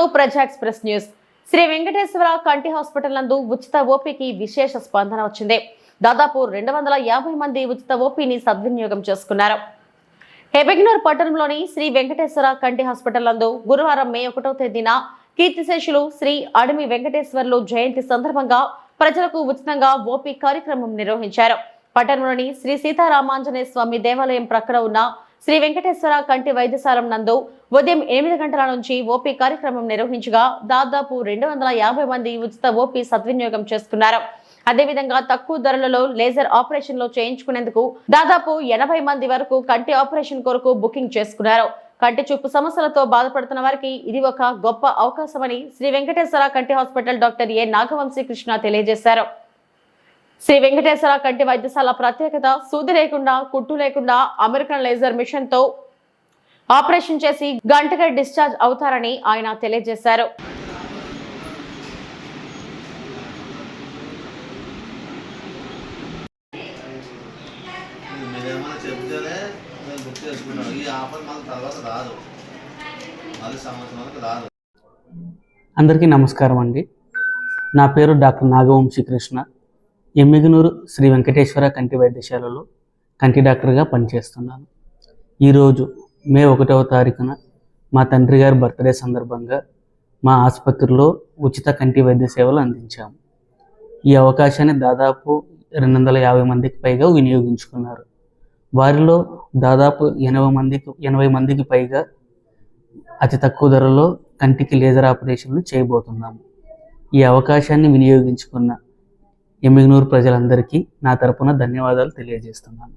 To ప్రజా express news. Shri Venkateswara కంటి hospital నందు ఉచిత ఓపీకి విశేష స్పందన వచ్చింది. దాదాపు 250 మంది ఉచిత ఓపీని సద్వినియోగం చేసుకున్నారు. ఎమ్మిగనూరు పట్టణంలోని శ్రీ వెంకటేశ్వర కంటి హాస్పిటల్ నందు గురువారం మే 1వ తేదీన కీర్తిశేషులు శ్రీ అడిమి వెంకటేశ్వర్లు జయంతి సందర్భంగా ప్రజలకు ఉచితంగా ఓపీ కార్యక్రమం నిర్వహించారు. పట్టణంలోని శ్రీ సీతారామాంజనేయ స్వామి దేవాలయం ప్రక్కన ఉన్న శ్రీ వెంకటేశ్వర కంటి వైద్యశాల నందు ఉదయం 8 గంటల నుంచి ఓపీ కార్యక్రమం నిర్వహించగా దాదాపు 250 మంది ఉచిత ఓపీ సద్వినియోగం చేసుకున్నారు. అదేవిధంగా తక్కువ ధరలలో లేజర్ ఆపరేషన్లు చేయించుకునేందుకు దాదాపు 80 మంది వరకు కంటి ఆపరేషన్ కొరకు బుకింగ్ చేసుకున్నారు. కంటి చూపు సమస్యలతో బాధపడుతున్న వారికి ఇది ఒక గొప్ప అవకాశమని శ్రీ వెంకటేశ్వర కంటి hospital doctor A Nagavamsi Krishna తెలియజేశారు. శ్రీ వెంకటేశ్వర కంటి వైద్యశాల ప్రత్యేకత సూది లేకుండా, కుట్టు లేకుండా అమెరికన్ లేజర్ మిషన్ తో ఆపరేషన్ చేసి గంటగా డిశ్చార్జ్ అవుతారని ఆయన తెలియజేశారు. అందరికీ నమస్కారం అండి. నా పేరు డాక్టర్ నాగవంశీ కృష్ణ. ఎమ్మిగనూరు శ్రీ వెంకటేశ్వర కంటి వైద్యశాలలో కంటి డాక్టర్గా పనిచేస్తున్నాను. ఈరోజు మే 1వ తారీఖున మా తండ్రి గారి బర్త్డే సందర్భంగా మా ఆసుపత్రిలో ఉచిత కంటి వైద్య సేవలు అందించాము. ఈ అవకాశాన్ని దాదాపు 250 మందికి పైగా వినియోగించుకున్నారు. వారిలో దాదాపు 80 మందికి పైగా అతి తక్కువ ధరలో కంటికి లేజర్ ఆపరేషన్లు చేయబోతున్నాము. ఈ అవకాశాన్ని వినియోగించుకున్న ఎమ్మిగనూరు ప్రజలందరికీ నా తరపున ధన్యవాదాలు తెలియజేస్తున్నాను.